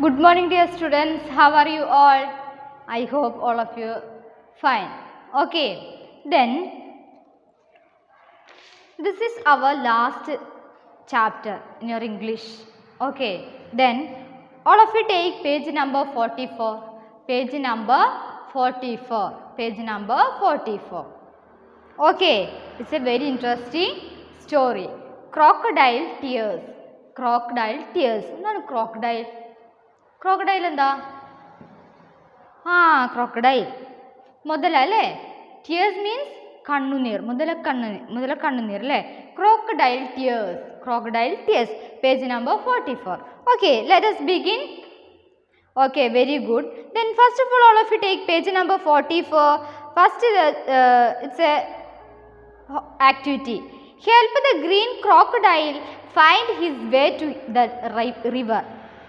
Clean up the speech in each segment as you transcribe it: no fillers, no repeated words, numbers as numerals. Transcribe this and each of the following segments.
Good morning, dear students. How are you all? I hope all of you fine. Okay, then this is our last chapter in your English. Okay, then all of you take page number 44. Page number 44. Page number 44. Okay, it's a very interesting story. Crocodile tears. Crocodile tears. എന്താണ് crocodile? Crocodile എന്താ? crocodile. മുതല അല്ലേ? Tears means കണ്ണുനീർ. മുതല കണ്ണുനീർ അല്ലേ? Crocodile tears. Crocodile tears. Page number 44. Okay, let us begin. Okay, very good. Then first of all of you take page number 44. First it's a activity. Help the green crocodile find his way to the river.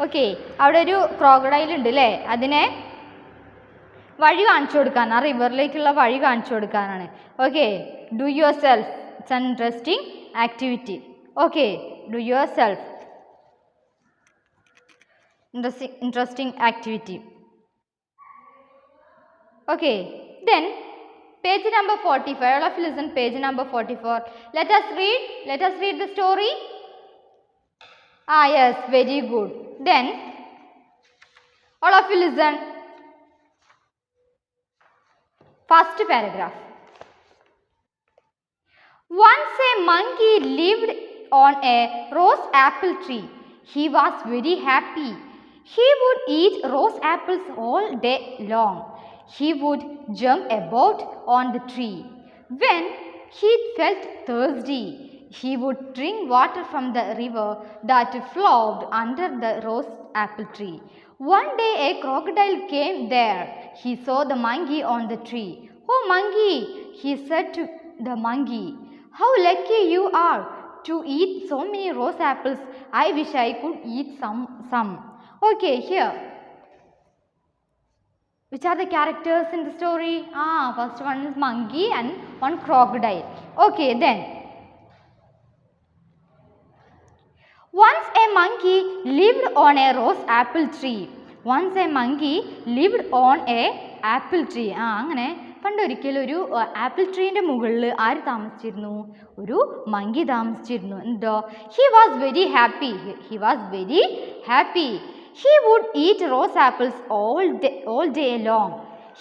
Okay, അവിടെ ഒരു crocodile ഉണ്ട് അല്ലേ, അതിനെ വഴി കാണിച്ചു കൊടുക്കാൻ, ആ റിവറിലേക്കുള്ള വഴി കാണിച്ചു കൊടുക്കാനാണ്. Okay, do your self. It's an interesting activity. Okay, do your self. Interesting activity. Okay, then page number 45. All of you listen, page number 44. Let us read the story. Yes, very good. Then all of you listen. First paragraph. Once a monkey lived on a rose apple tree. He was very happy. He would eat rose apples all day long. He would jump about on the tree. When he felt thirsty, he would drink water from the river that flowed under the rose apple tree. One day a crocodile came there. He saw the monkey on the tree. "Oh monkey," he said to the monkey, "how lucky you are to eat so many rose apples. I wish I could eat some. Okay, here. Which are the characters in the story? First one is monkey and one crocodile. Okay, then. Once a monkey lived on a rose apple tree. Once a monkey lived on a apple tree. അങ്ങനെ പണ്ടൊരിക്കലും ഒരു apple ട്രീൻ്റെ മുകളിൽ ആര് താമസിച്ചിരുന്നു? ഒരു monkey താമസിച്ചിരുന്നു. എന്തോ? He was very happy. He would eat rose apples all day long.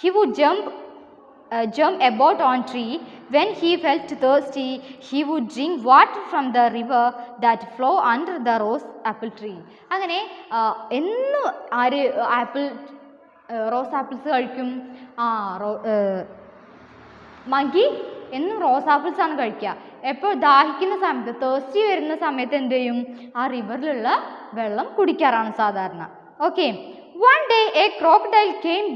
He would jump about on tree. When he felt thirsty, he would drink water from the river that flow under the rose apple tree. അങ്ങനെ എന്നും ആര് rose apples കഴിക്കും? Monkey എന്നും rose apples ആണ് കഴിക്കുക. എപ്പോൾ ദാഹിക്കുന്ന സമയത്ത്, thirsty വരുന്ന സമയത്ത് എന്ത് ചെയ്യും? ആ റിവറിലുള്ള വെള്ളം കുടിക്കാറാണ് സാധാരണ. Okay, One day a crocodile came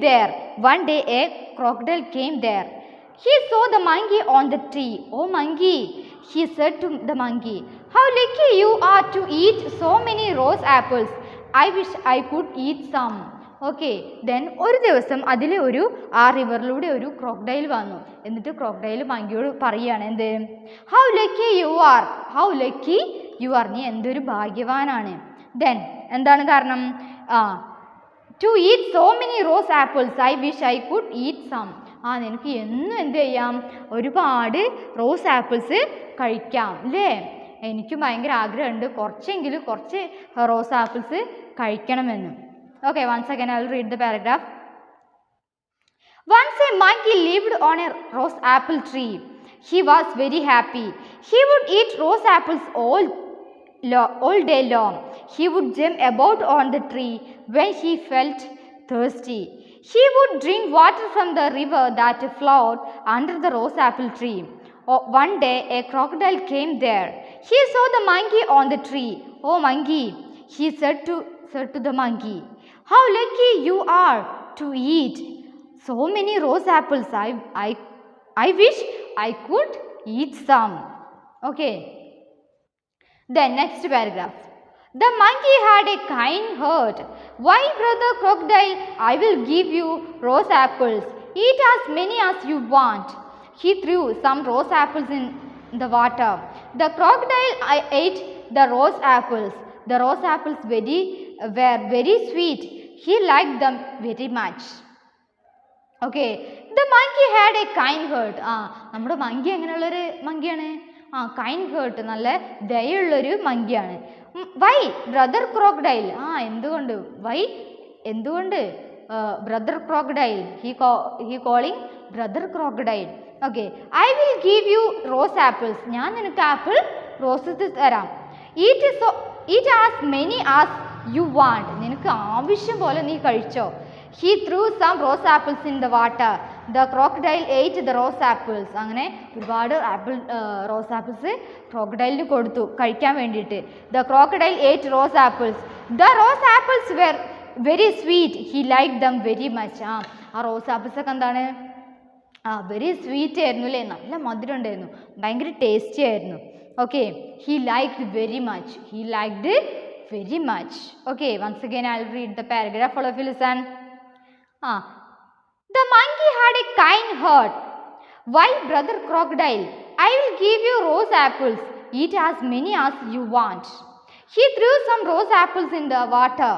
there. He saw the monkey on the tree. "Oh monkey," he said to the monkey, "how lucky you are to eat so many rose apples. I wish I could eat some." Okay, then ഒരു ദിവസം അതിൽ ആ റിവറിലൂടെ ഒരു crocodile വന്നു. എന്നിട്ട് crocodile മങ്കിയോട് പറയുകയാണ്, എന്ത്? How lucky you are, നീ എന്തൊരു ഭാഗ്യവാനാണ്. ദെൻ എന്താണ് കാരണം? To eat so many rose apples. I wish I could eat some. നിനക്ക് എന്നും എന്ത് ചെയ്യാം? ഒരുപാട് റോസ് ആപ്പിൾസ് കഴിക്കാം അല്ലേ? എനിക്കും ഭയങ്കര ആഗ്രഹമുണ്ട്, കുറച്ച് റോസ് ആപ്പിൾസ് കഴിക്കണമെന്ന്. Okay, once again I will read the paragraph. Once a monkey lived on a rose apple tree. He was very happy. He would eat rose apples all day long. He would jump about on the tree when he felt thirsty. He would drink water from the river that flowed under the rose apple tree. One day a crocodile came there. He saw the monkey on the tree. "Oh monkey," he said to the monkey, "how lucky you are to eat so many rose apples. I wish I could eat some." Okay, then next paragraph. The monkey had a kind heart. "Why, brother crocodile, I will give you rose apples. Eat as many as you want." He threw some rose apples in the water. The crocodile ate the rose apples. The rose apples very were very sweet. He liked them very much. Okay. The monkey had a kind heart. നമ്മുടെ monkey എങ്ങനെയുള്ളൊരു മങ്കിയാണ്? Kind heart, നല്ല ദയുള്ളൊരു മങ്കിയാണ്. Why brother crocodile? എന്തുകൊണ്ട്? Why എന്തുകൊണ്ട് brother crocodile? He calling brother crocodile. Okay. I will give you rose apples. ഞാൻ നിനക്ക് ആപ്പിൾ റോസസ് തരാം. Eat as many as you want. നിനക്ക് ആവശ്യം പോലെ നീ കഴിച്ചോ. He threw some rose apples in the water. The crocodile ate the rose apples. അങ്ങനെ ഒരുപാട് റോസ് ആപ്പിൾസ് ക്രോക്കഡൈലിന് കൊടുത്തു കഴിക്കാൻ വേണ്ടിയിട്ട്. The crocodile ate rose apples. The rose apples were very sweet. He liked them very much. ആ rose apples ഒക്കെ എന്താണ്? Very sweet ആയിരുന്നു അല്ലേ? നല്ല മധുരം ഉണ്ടായിരുന്നു, ഭയങ്കര ടേസ്റ്റി ആയിരുന്നു. Okay. He liked very much. He liked very much. Okay. Once again I will read the paragraph. All of you listen. The monkey had a kind heart. Why brother crocodile? I will give you rose apples. Eat as many as you want. He threw some rose apples in the water.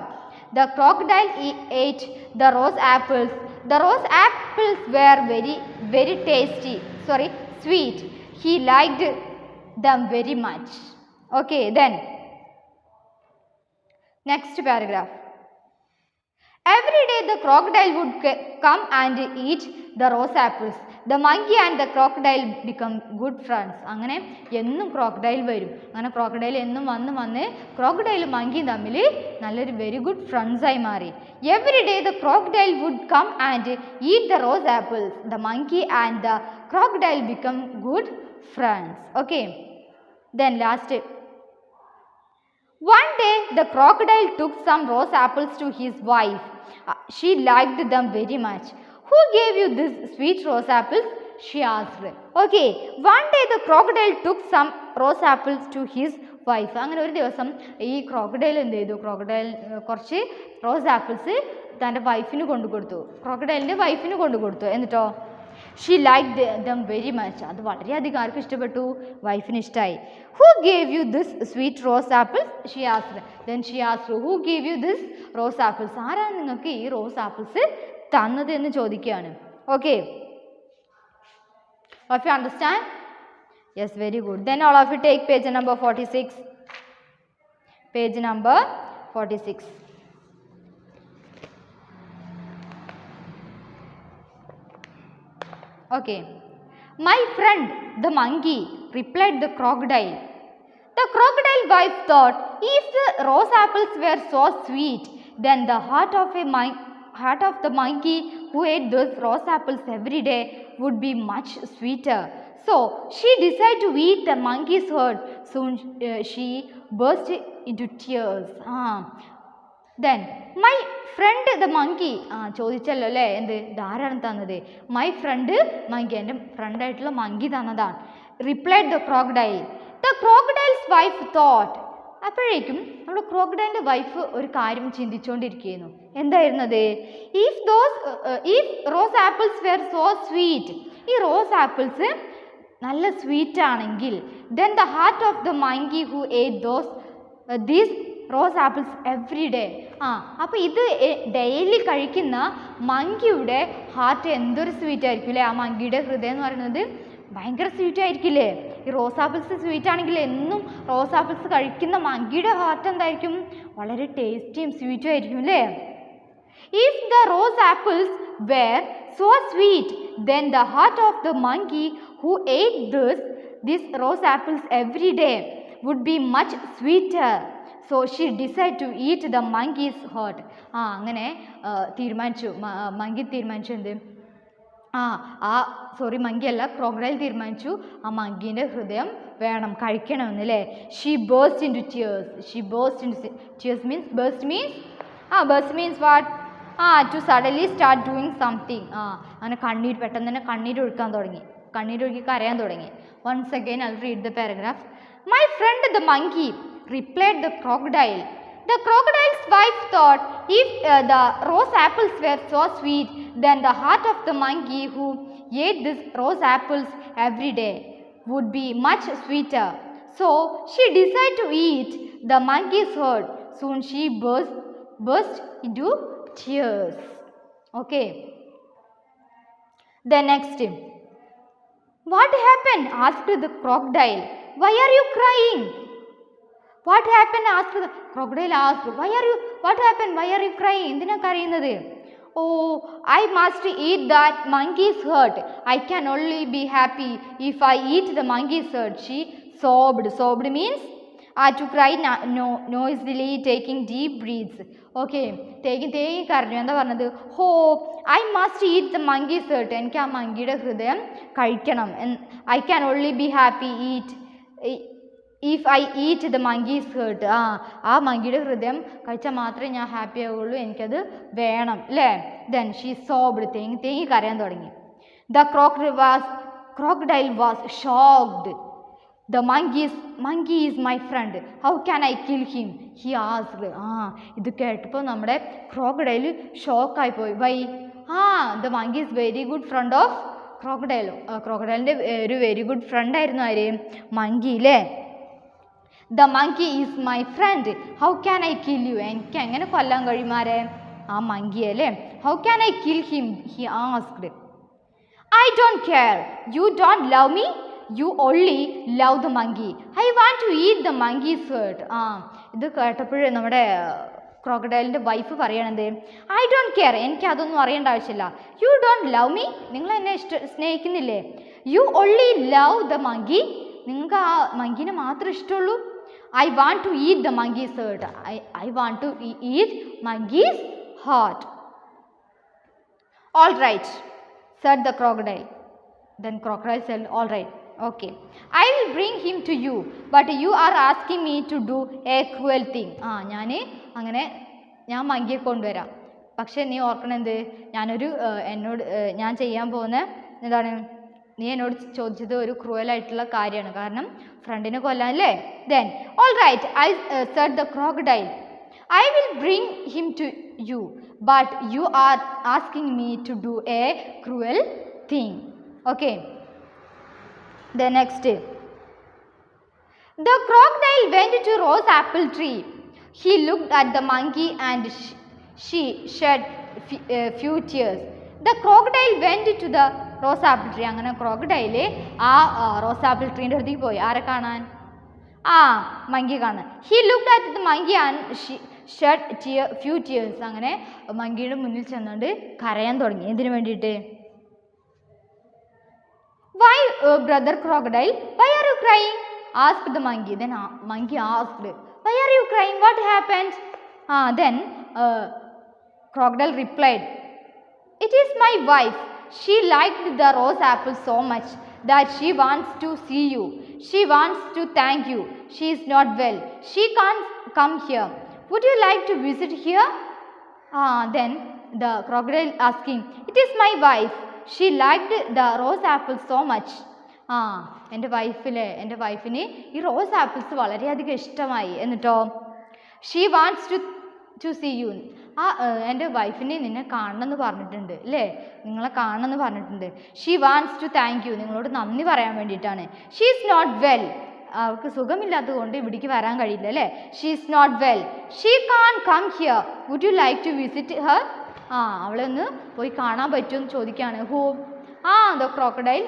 The crocodile ate the rose apples. The rose apples were very tasty. Sweet. He liked them very much. Okay, then next paragraph. Every day the crocodile would come and eat the rose apples. The monkey and the crocodile become good friends. അങ്ങനെ എന്നും crocodile വരും. അങ്ങനെ crocodile എന്നും വന്ന് ക്രോക്കഡൈലും മങ്കിയും തമ്മിൽ നല്ലൊരു very good friends ആയി മാറി. Every day the crocodile would come and eat the rose apples. The monkey and the crocodile become good friends. Okay. Then last. One day the crocodile took some rose apples to his wife. She liked them very much. Who gave you this sweet rose apples? She asked. Okay. One day the crocodile took some rose apples to his wife. അങ്ങനെ ഒരു ദിവസം ഈ crocodile എന്ത് ചെയ്തു? Crocodile കുറച്ച് rose apples തൻ്റെ വൈഫിന് കൊണ്ടുകൊടുത്തു. ക്രോക്കഡൈലിൻ്റെ വൈഫിന് കൊണ്ടുകൊടുത്തു. എന്നിട്ടോ she like dum very much. അത് വളരെയധികം ആർക്കും ഇഷ്ടപ്പെട്ടു? വൈഫിന് ഇഷ്ടമായി. Who gave you this sweet rose apples? She asked. Then she asked who gave you this rose apples? ആരാണ് നിങ്ങൾക്ക് ഈ റോസ് ആപ്പിൾസ് തന്നത് എന്ന് ചോദിക്കുകയാണ്. Okay. Of you understand? Yes, very good. Then all of you take page number 46. Page number 46. Okay. My friend, the monkey, replied the crocodile. The crocodile wife thought, if the rose apples were so sweet, then the heart of the monkey who ate those rose apples every day would be much sweeter. So she decided to eat the monkey's heart. Soon she burst into tears. Then my friend the monkey, ചോദിച്ചല്ലോ അല്ലേ, എന്ത് ധാരാളം തന്നത്? My friend monkey, എൻ്റെ ഫ്രണ്ടായിട്ടുള്ള monkey തന്നതാണ്. Replied the crocodile. The crocodile's wife thought. അപ്പോഴേക്കും നമ്മുടെ ക്രോക്കഡൈലിൻ്റെ വൈഫ് ഒരു കാര്യം ചിന്തിച്ചുകൊണ്ടിരിക്കുകയായിരുന്നു. എന്തായിരുന്നത്? If rose apples were so sweet, ഈ റോസ് ആപ്പിൾസ് നല്ല സ്വീറ്റ് ആണെങ്കിൽ, then the heart of the monkey who ate these rose apples every day. അപ്പോൾ ഇത് ഡെയിലി കഴിക്കുന്ന മങ്കിയുടെ ഹാർട്ട് എന്തൊരു സ്വീറ്റ് ആയിരിക്കും അല്ലേ? ആ മങ്കിയുടെ ഹൃദയം എന്ന് പറയുന്നത് ഭയങ്കര സ്വീറ്റ് ആയിരിക്കില്ലേ? ഈ റോസ് ആപ്പിൾസ് സ്വീറ്റ് ആണെങ്കിൽ എന്നും റോസ് ആപ്പിൾസ് കഴിക്കുന്ന മങ്കിയുടെ ഹാർട്ട് എന്തായിരിക്കും? വളരെ ടേസ്റ്റിയും സ്വീറ്റും ആയിരിക്കും അല്ലേ? If the rose apples were so sweet, then the heart of the monkey who ate this rose apples every day would be much sweeter. So she decide to eat the monkey's heart. അങ്ങനെ തീരുമാനിച്ചു, monkey തീരുമാനിച്ചു എന്ത്? മങ്കിയല്ല, crocodile തീരുമാനിച്ചു ആ മങ്കീൻ്റെ ഹൃദയം വേണം, കഴിക്കണമെന്ന് അല്ലേ? She burst into tears. She burst into tears means, burst means what? To suddenly start doing something. അങ്ങനെ പെട്ടെന്ന് തന്നെ കണ്ണീരൊഴുക്കാൻ തുടങ്ങി, കണ്ണീരൊഴുക്കി കരയാൻ തുടങ്ങി. Once again I will read the paragraph. My friend the monkey, replied the crocodile. The crocodile's wife thought, if the rose apples were so sweet, then the heart of the monkey who ate these rose apples every day would be much sweeter. So she decided to eat the monkey's heart. Soon she burst into tears. Okay. The next. What happened? Asked the crocodile. Why are you crying? What happened? Asked the crocodile. Asked. What happened? Why are you crying? എന്തിനാ കരയുന്നത്? Oh, I must eat that monkey's hurt. I can only be happy if I eat the monkey's hurt. She sobbed. Sobbed means to cry noisily, taking deep breaths. Okay, തേങ്ങി കരഞ്ഞു. എന്താ പറഞ്ഞത്? Oh, I must eat the monkey's heart. എനിക്ക് ആ മങ്കിയുടെ ഹൃദയം കഴിക്കണം. I can only be happy if I eat the monkey's heart. ആ മങ്കിയുടെ ഹൃദയം കഴിച്ചാൽ മാത്രമേ ഞാൻ ഹാപ്പി ആവുള്ളൂ, എനിക്കത് വേണം അല്ലേ. Then she sobbed. തേങ്ങി കരയാൻ തുടങ്ങി. The crocodile was shocked. The monkey is my friend. How can I kill him? He asked. ഇത് കേട്ടപ്പോൾ നമ്മുടെ ക്രോക്കഡൈൽ ഷോക്കായി പോയി. Why? the monkey is very good friend of crocodile. ക്രോക്കഡൈലിൻ്റെ ഒരു വെരി ഗുഡ് ഫ്രണ്ട് ആയിരുന്നു ആര്? മങ്കി അല്ലേ. The monkey is my friend. How can I kill you? എനിക്ക് എങ്ങനെ കൊല്ലാൻ കഴിയുമാരെ? ആ മങ്കിയെ അല്ലേ. How can I kill him? He asked. I don't care. You don't love me. You only love the monkey. I want to eat the monkey's hurt. ഇത് കേട്ടപ്പോൾ നമ്മുടെ ക്രോക്കഡൈലിൻ്റെ wife പറയണത്, ഐ ഡോണ്ട് കെയർ, എനിക്ക് അതൊന്നും അറിയേണ്ട ആവശ്യമില്ല. യു ഡോണ്ട് ലവ് മീ, നിങ്ങൾ എന്നെ സ്നേഹിക്കുന്നില്ലേ. You only love the monkey, നിങ്ങൾക്ക് ആ മങ്കീനെ മാത്രമേ ഇഷ്ടമുള്ളൂ. I want to eat the monkey's heart. I want to eat monkey's heart. All right, said the crocodile. Then crocodile said, all right, okay, I will bring him to you, but you are asking me to do a cruel thing. ഞാൻ മങ്കിയെ കൊണ്ടുവരാം, പക്ഷേ നീ ഓർക്കണെന്ത്, ഞാൻ ചെയ്യാൻ പോകുന്ന എന്താണ്, നീ എന്നോട് ചോദിച്ചത് ഒരു ക്രൂവലായിട്ടുള്ള കാര്യമാണ്, കാരണം ഫ്രണ്ടിനെ കൊല്ലാൻ അല്ലേ. Then all right, said the crocodile, I will bring him to you, but you are asking me to do a cruel thing. Okay. The next. The crocodile went to rose apple tree. He looked at the monkey and she shed a few tears. The crocodile went to the rose apple tree. അങ്ങനെ crocodile ആ rose apple ട്രീൻ്റെ അടുത്തേക്ക് പോയി. ആരെ കാണാൻ? Monkey കാണാൻ. He looked at the monkey and she shed few tears. അങ്ങനെ മങ്കിയുടെ മുന്നിൽ ചെന്നുകൊണ്ട് കരയാൻ തുടങ്ങി. എന്തിനു വേണ്ടിയിട്ട്? Why, brother crocodile, why are you crying? Asked the monkey. Then monkey asked, why are you crying? What happened? Then crocodile replied, it is my wife. She liked the rose apple so much that she wants to see you. She wants to thank you. She is not well. She can't come here. Would you like to visit here? Then the crocodile asking, it is my wife. She liked the rose apples so much. എൻ്റെ വൈഫിന് ഈ rose apples വളരെയധികം ഇഷ്ടമായി. എന്നിട്ടോ she wants to see you. എൻ്റെ വൈഫിനെ നിന്നെ കാണണമെന്ന് പറഞ്ഞിട്ടുണ്ട് അല്ലേ, നിങ്ങളെ കാണണമെന്ന് പറഞ്ഞിട്ടുണ്ട്. She wants to thank you, നിങ്ങളോട് നന്ദി പറയാൻ വേണ്ടിയിട്ടാണ്. ഷീ ഈസ് നോട്ട് വെൽ, അവർക്ക് സുഖമില്ലാത്തത് കൊണ്ട് ഇവിടേക്ക് വരാൻ കഴിയില്ല അല്ലേ. She is not well. She can't come here. Would you like to visit her? അവളെ ഒന്ന് പോയി കാണാൻ പറ്റുമെന്ന് ചോദിക്കുകയാണ്. Who? The crocodile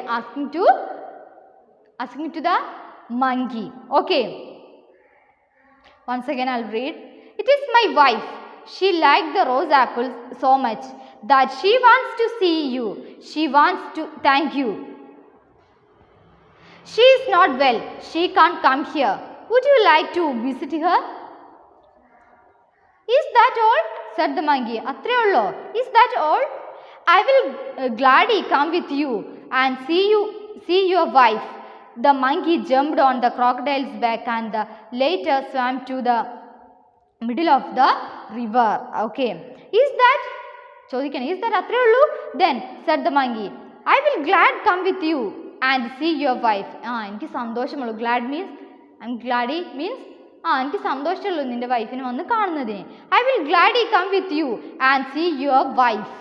asking to the monkey. Okay, once again I'll read. It is my wife. She liked the rose apples so much that she wants to see you. She wants to thank you. She is not well. She can't come here. Would you like to visit her? Is that all? Said the monkey. അത്രേ ഉള്ളോ? Is that all? I will gladly come with you and see your wife. The monkey jumped on the crocodile's back and later swam to the middle of the river. Okay. Is that? ചോദിക്കണം. Is that അത്രേ ഉള്ളൂ? Then said the monkey, I will glad come with you and see your wife. എനിക്ക് സന്തോഷമുള്ളൂ. Glad means എനിക്ക് സന്തോഷമുള്ളൂ നിന്റെ വൈഫിനെ വന്ന് കാണുന്നതിന്. I will gladly come with you and see your wife.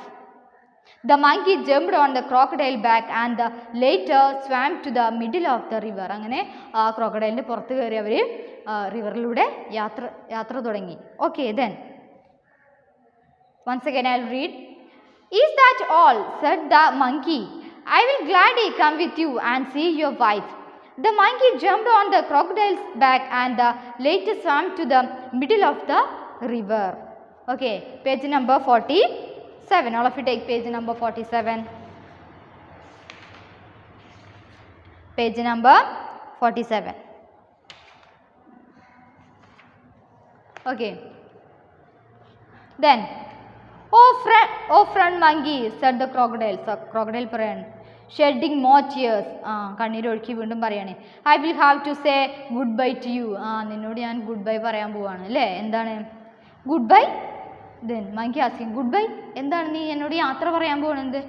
The monkey jumped on the crocodile back and later swam to the middle of the river. അങ്ങനെ ക്രോക്കഡൈലിൻ്റെ പുറത്ത് കയറി അവർ റിവറിലൂടെ യാത്ര തുടങ്ങി. Okay, then Once again I will read. Is that all? Said the monkey. I will gladly come with you and see your wife. The monkey jumped on the crocodile's back and the later swam to the middle of the river. Okay, page number 47. All of you take page number 47. Page number 47. Okay. Then, oh friend monkey, said the crocodile. So, crocodile parayanu, shedding more tears. കണ്ണീര് ഒഴുക്കി വീണ്ടും പറയാണ്. I will have to say goodbye to you. നിന്നോട് ഞാൻ goodbye പറയാൻ പോവാണ് അല്ലേ? എന്താണ് goodbye? Then monkey asking goodbye. എന്താണ് നീ എന്നോട് യാത്ര പറയാൻ പോകുന്നത്?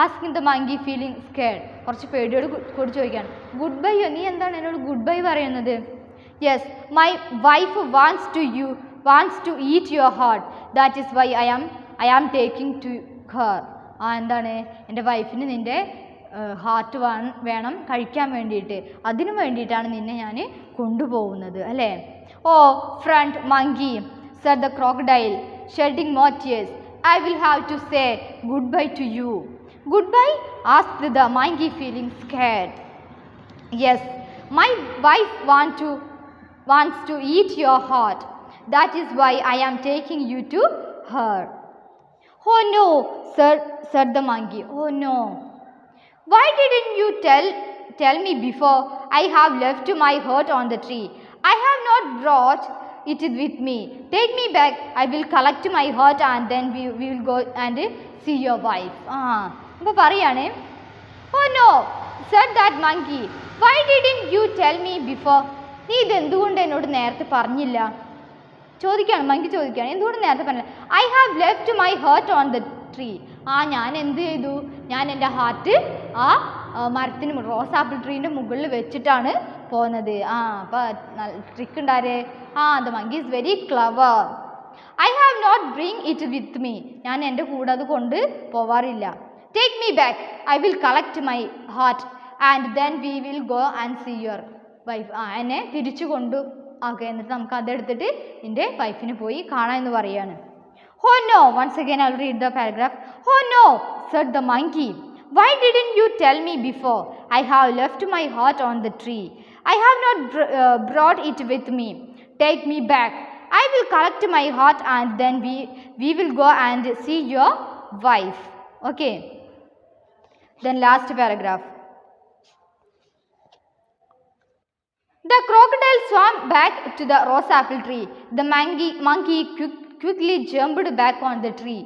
Asking the monkey feeling scared. കുറച്ച് പേടിയോട് കൂടി ചോദിക്കുകയാണ്. Goodbye നീ എന്താണ് എന്നോട് goodbye പറയുന്നത്? Yes, my wife wants to eat your heart. That is why I am taking to her. എന്താണ് എൻ്റെ വൈഫിന് നിൻ്റെ ഹാർട്ട് വേണം കഴിക്കാൻ വേണ്ടിയിട്ട്, അതിനു വേണ്ടിയിട്ടാണ് നിന്നെ ഞാൻ കൊണ്ടുപോകുന്നത് അല്ലേ? Oh friend monkey, said the crocodile, shedding more tears. I will have to say goodbye to you. Goodbye? Asked the monkey feeling scared. Yes, my wife wants to eat your heart. That is why I am taking you to her. Oh no, said the monkey. Oh no. Why didn't you tell me before? I have left my heart on the tree. I have not brought it with me. Take me back. I will collect my heart and then we will go and see your wife. അപ്പോൾ പറയാണ്. Oh no, said that monkey. Why didn't you tell me before? നീ ഇതെന്തുകൊണ്ട് എന്നോട് നേരത്തെ പറഞ്ഞില്ല? ചോദിക്കുകയാണ്, monkey ചോദിക്കുകയാണ്, എന്തുകൊണ്ട് നേരത്തെ പറഞ്ഞില്ല? I have left my heart on the tree. ഞാൻ എന്ത് ചെയ്തു? ഞാൻ എൻ്റെ ഹാർട്ട് മരത്തിന് റോസ് ആപ്പിൾ ട്രീൻ്റെ മുകളിൽ വെച്ചിട്ടാണ് പോകുന്നത്. അപ്പോൾ trick ഉണ്ടാരേ? the monkey is very clever. I have not bring it with me. ഞാൻ എൻ്റെ കൂടെ അത് കൊണ്ട് പോവാറില്ല. Take me back. I will collect my heart and then we will go and see your wife. എന്നെ തിരിച്ചു കൊണ്ടു എന്നിട്ട് നമുക്ക് അതെടുത്തിട്ട് എൻ്റെ വൈഫിന് പോയി കാണാമെന്ന് പറയാണ്. Oh no, once again I will read the paragraph. Oh no, said the monkey. Why didn't you tell me before? I have left my heart on the tree. I have not brought it with me. Take me back. I will collect my heart and then we will go and see your wife. Okay. Then last paragraph. The crocodile swam back to the rose apple tree. The monkey quickly jumped back on the tree.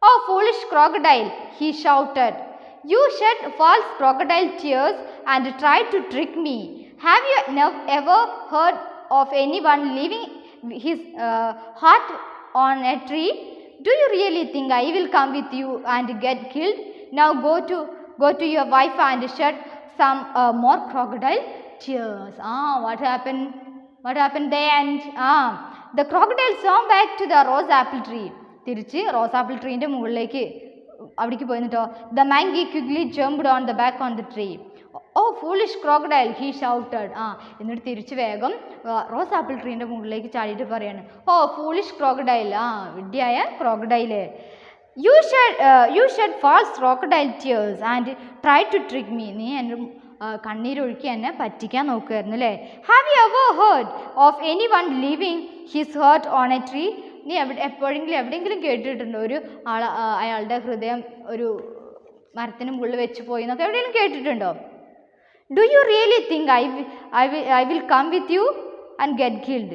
Oh foolish crocodile, he shouted. You shed false crocodile tears and tried to trick me. Have you ever heard of anyone leaving his heart on a tree? Do you really think I will come with you and get killed? Now go to your wife and shed some more crocodile tears. What happened? What happened then? The crocodile swam back to the rose apple tree. തിരിച്ച് rose apple ട്രീൻ്റെ മുകളിലേക്ക് അവിടേക്ക് പോയിട്ടോ. The monkey quickly jumped on the back on the tree. Oh foolish crocodile, he shouted. എന്നിട്ട് തിരിച്ച് വേഗം rose apple ട്രീൻ്റെ മുകളിലേക്ക് ചാടിയിട്ട് പറയാണ്. Oh foolish crocodile, വിഡ്ഢിയായ crocodile. You shed false crocodile tears and tried to trick me. നീ എൻ്റെ കണ്ണീരൊഴുക്കി എന്നെ പറ്റിക്കാൻ നോക്കുമായിരുന്നു അല്ലേ? Have you ever heard of anyone leaving his heart on a tree? നീ എവിടെയെങ്കിലും കേട്ടിട്ടുണ്ടോ അയാളുടെ ഹൃദയം ഒരു മരത്തിന് മുകളിൽ വെച്ച് പോയി എന്നൊക്കെ എവിടെയെങ്കിലും കേട്ടിട്ടുണ്ടോ? Do you really think I will come with you and get killed?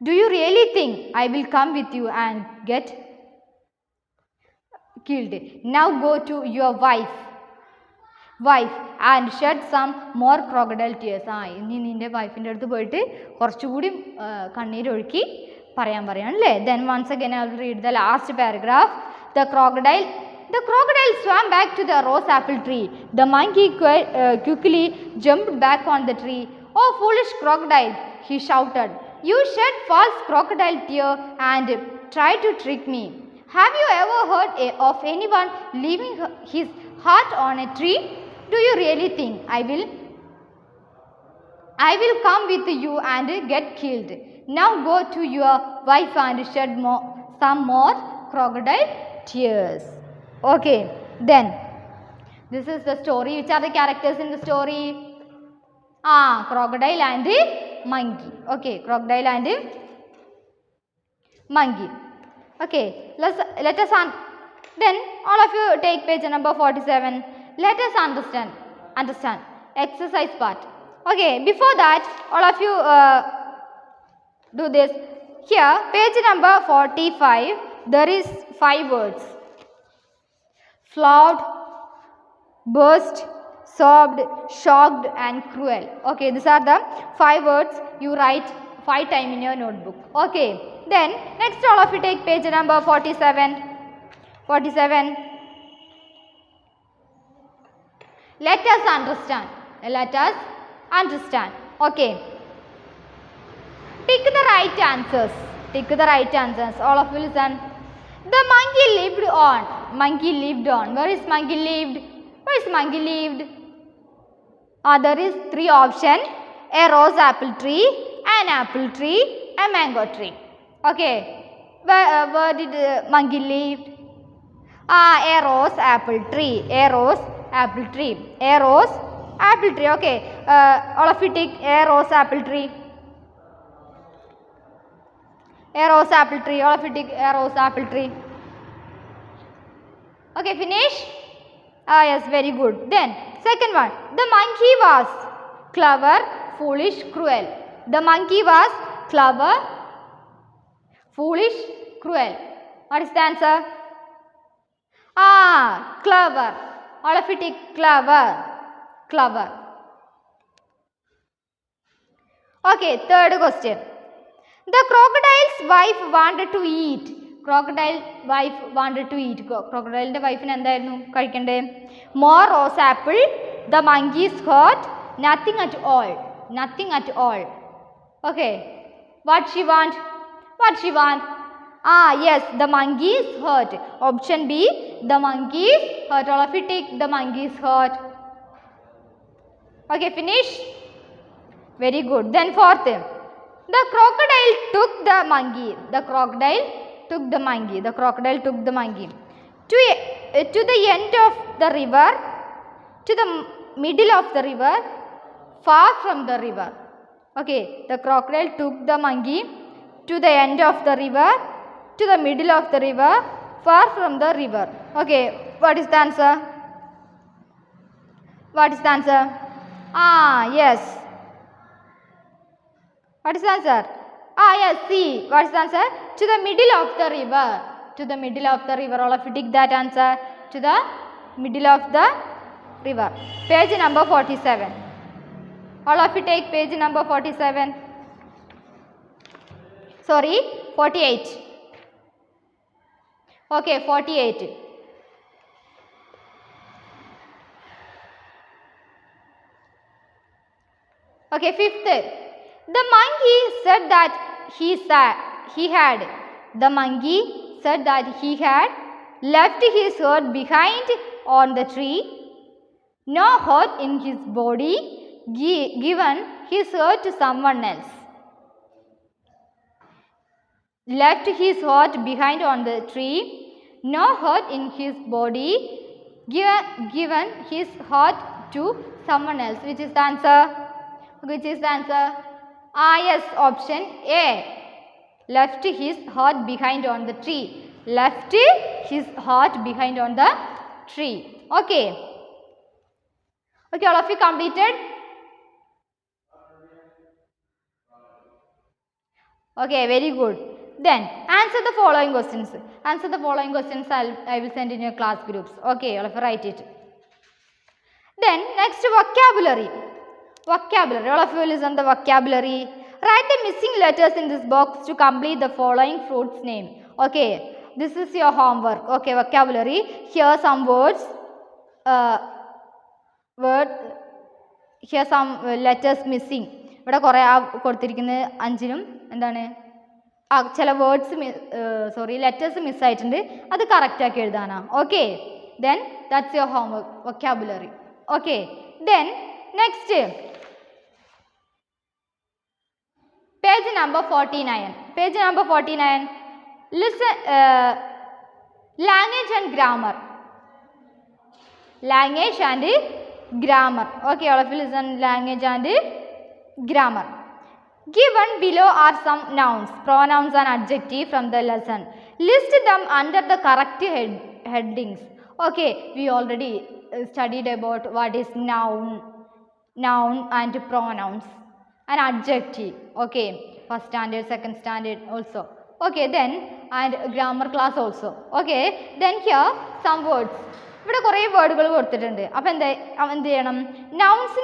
Do you really think I will come with you and get killed? Now go to your wife and shed some more crocodile tears. ഇനി നിൻ്റെ വൈഫിൻ്റെ അടുത്ത് പോയിട്ട് കുറച്ചുകൂടി കണ്ണീരൊഴുക്കി പറയാനല്ലേ? Then once again I will read the last paragraph. The crocodile swam back to the rose apple tree. The monkey quickly jumped back on the tree. Oh foolish crocodile, he shouted. You shed false crocodile tear and tried to trick me. Have you ever heard of anyone leaving his heart on a tree? Do you really think I will come with you and get killed? Now go to your wife and shed some more crocodile tears. Okay, then this is the story. Which are the characters in the story? Crocodile and monkey. Okay, crocodile and monkey. Okay, let us then all of you take page number 47. Let us understand exercise part. Okay, before that all of you do this. Here page number 45, there is 5 words: flawed, burst, sobbed, shocked and cruel. Okay, these are the 5 words. You write 5 times in your notebook. Okay, then next all of you take page number 47. Let us understand. Okay, Take the right answers. All of you listen. The monkey lived on. Where is monkey lived? There is 3 options: a rose apple tree, an apple tree, a mango tree. Okay, where did monkey live? A rose apple tree. Okay, all of you take a rose apple tree. All of you take a rose apple tree. Okay, finish? Yes, very good. Then second one, the monkey was clever, foolish, cruel. The monkey was clever, foolish, cruel. What is the answer? Clever. All of you take clever. Okay, third question. The crocodile's wife wanted to eat. Crocodile wife എന്തായിരുന്നു കഴിക്കണ്ടേ? More rose apple. The monkey's hurt. Nothing at all. Okay, what she want? Yes, the monkey is hurt. Option B, the monkey is hurt. All of you take the monkey is hurt. Okay, finish? Very good. Then fourth, the crocodile took the monkey. The crocodile took the monkey to the end of the river, to the middle of the river, far from the river. Okay, the crocodile took the monkey to the end of the river, to the middle of the river, far from the river. Okay, what is the answer? Yes. What is the answer? Yes, C. What is the answer? To the middle of the river. All of you take that answer. To the middle of the river. Page number 47. All of you take page number 47. Sorry, 48. Okay, 48. Okay, fifth. The monkey said that he had left his hurt behind on the tree. No hurt in his body, given his hurt to someone else. Left his hurt behind on the tree. No hurt in his body, given his hurt to someone else. Which is the answer? Yes, option A. Left his heart behind on the tree. Okay. All of you completed? Okay, very good. Then answer the following questions. I will send in your class groups. Okay, all of you write it. Then next, vocabulary. All of you listen the vocabulary. Write the missing letters in this box to complete the following fruit's name. Okay, this is your homework. Okay, vocabulary. Here some words. Here some letters missing. ഇവിടെ കുറേ കൊടുത്തിരിക്കുന്ന അഞ്ചിനും എന്താണ് ചില words letters മിസ്സായിട്ടുണ്ട്. അത് കറക്റ്റാക്കി എഴുതാനാ. Okay, then that's your homework vocabulary. Okay, then next Page number 49. Page number 49. Listen, language and grammar. Language and grammar. Okay, all of you listen, language and grammar. Given below are some nouns, pronouns and adjectives from the lesson. List them under the correct headings. Okay, we already studied about what is noun and pronouns and adjective. Okay, first standard, second standard also. Okay, then and grammar class also. Okay, then here some words. ഇവിടെ കുറേ വേർഡുകൾ കൊടുത്തിട്ടുണ്ട്. അപ്പോൾ എന്ത് ചെയ്യണം? Nouns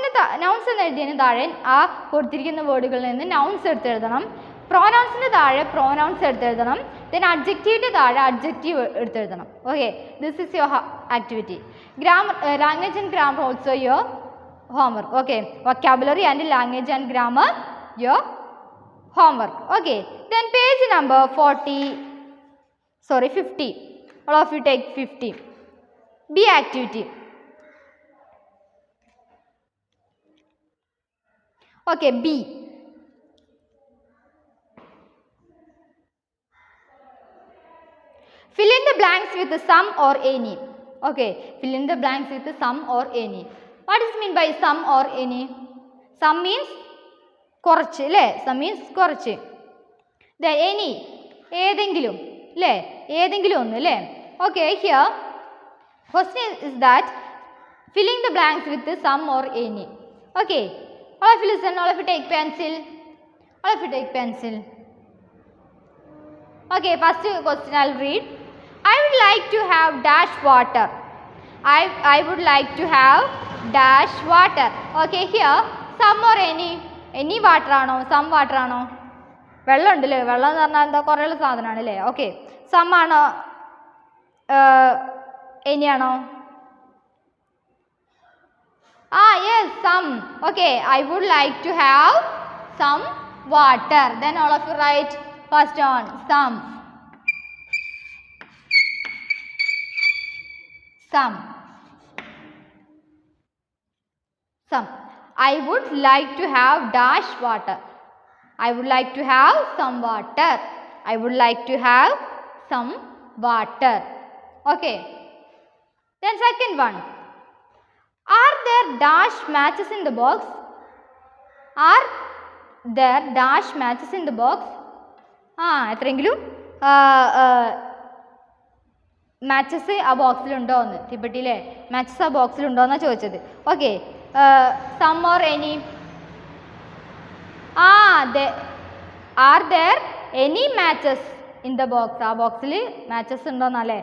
എന്ന് എഴുതിയതിന് താഴെ ആ കൊടുത്തിരിക്കുന്ന വേർഡുകളിൽ നിന്ന് നൗൺസ് എടുത്തെഴുതണം. പ്രോനൗൺസിൻ്റെ താഴെ പ്രോനൗൺസ് എടുത്തെഴുതണം. ദെൻ അഡ്ജക്റ്റീവിൻ്റെ താഴെ അഡ്ജക്റ്റീവ് എടുത്തെഴുതണം. Okay, this is your activity. Language and grammar also your homework. Okay, vocabulary and language and grammar your homework. Okay, then page number 50. All of you take 50. B activity. Okay, B. Fill in the blanks with some or any. Okay, fill in the blanks with some or any. What is mean by some or any? Some means കുറച്ച് അല്ലേ? Some means കുറച്ച്. Then any ഏതെങ്കിലും അല്ലേ? ഏതെങ്കിലും ഒന്ന് അല്ലേ? Okay, here question is that filling the blanks with some or any. Okay, all of you listen, all of you take pencil. All of you take pencil. Okay, first question I'll read. I would like to have dash water. I would like to have dash water. Okay, here some or any water ആണോ? Some water ആണോ? വെള്ളം ഉണ്ടല്ലേ? വെള്ളം എന്ന് പറഞ്ഞാൽ എന്താ? കുറേയുള്ള സാധനമാണ് അല്ലേ? ഓക്കെ, some ആണോ? any ആണോ? Yes, some. Okay, I would like to have some water. Then all of you write first on some. Some. I would like to have dash water. I would like to have some water. I would like to have some water. Okay. Then second one. Are there dash matches in the box? Are there dash matches in the box? എത്രയെങ്കിലും matches ആ ബോക്സിലുണ്ടോ എന്ന് തിപ്പട്ടിയിലെ matches ആ ബോക്സിലുണ്ടോ എന്നാണ് ചോദിച്ചത്. Okay, some or any. Are there any matches in the box? ആ ബോക്സിൽ മാച്ചസ് ഉണ്ടോന്നല്ലേ?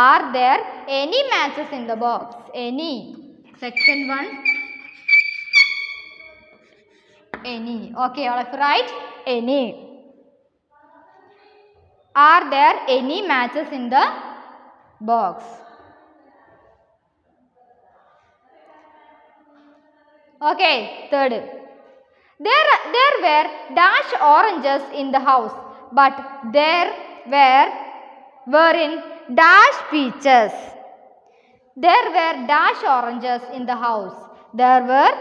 Are there any matches in the box? Any. Second one, any. Okay, all of you write any. Are there any matches in the box? Okay, third. There were dash oranges in the house, but there were dash peaches. There were dash oranges in the house. There were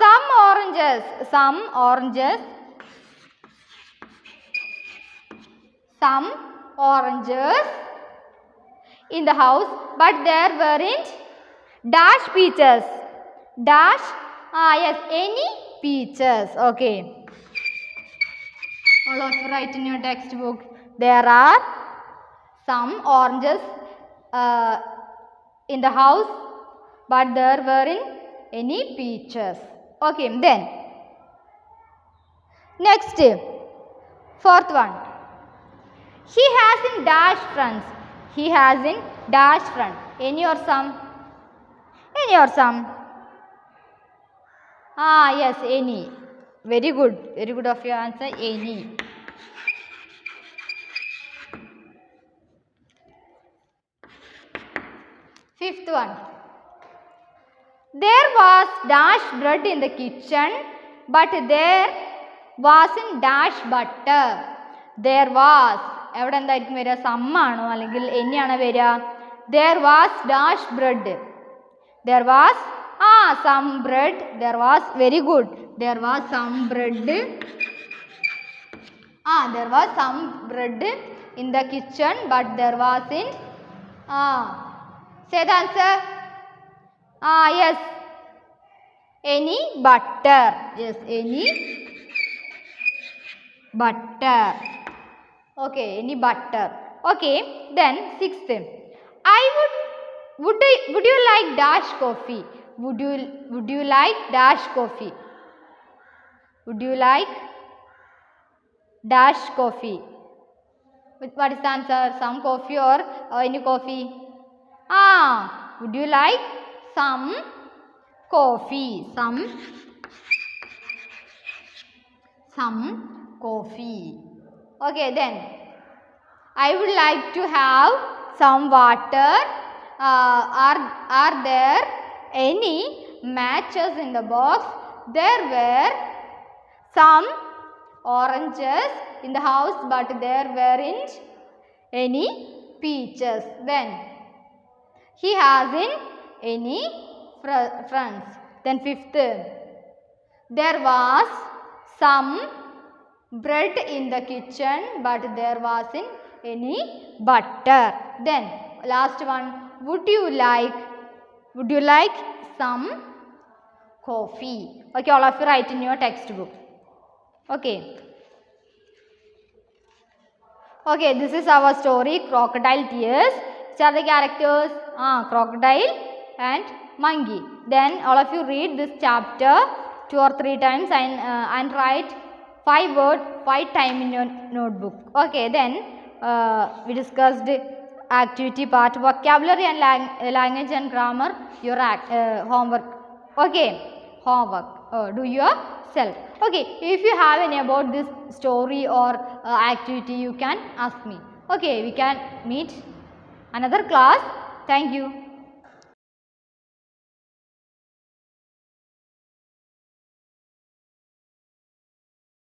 some oranges. Some oranges. Some oranges in the house, but there weren't dash peaches. Dash, yes, any peaches. Okay. All of you write in your textbook. There are some oranges in the house, but there weren't any peaches. Okay, then next, fourth one. He has in dash friends. He has in dash friend. Any or some? Any or some? Yes, any. Very good. Very good of your answer. Any. Fifth one. There was dash bread in the kitchen, but there wasn't dash butter. There was. എവിടെ എന്തായിരിക്കും വരിക? സമ്മാണോ അല്ലെങ്കിൽ എന്നെയാണോ വരിക? There was dash bread. There was Some bread. There was, very good. There was some bread. There was some bread in the kitchen, but there was in. Say the answer. Yes. Any butter. Yes, any butter. Okay, any butter. Okay, then sixth. Would you like dash coffee? Would you like dash coffee? Would you like dash coffee? What is the answer? Some coffee or any coffee? Would you like some coffee? Some coffee. Okay, then I would like to have some water. Are there any matches in the box? There were some oranges in the house, but there weren't any peaches. Then he hasn't any friends. Then fifth, there was some bread in the kitchen, but there wasn't any butter. Then last one, would you like some coffee? Okay, all of you write in your textbook. Okay. Okay, this is our story, Crocodile Tears. Which are the characters? Crocodile and monkey. Then all of you read this chapter 2 or 3 times and write 5 words 5 times in your notebook. Okay, then we discussed activity part, vocabulary and language and grammar, your homework. Okay, homework. Do yourself. Okay, if you have any about this story or activity, you can ask me. Okay, we can meet another class. Thank you.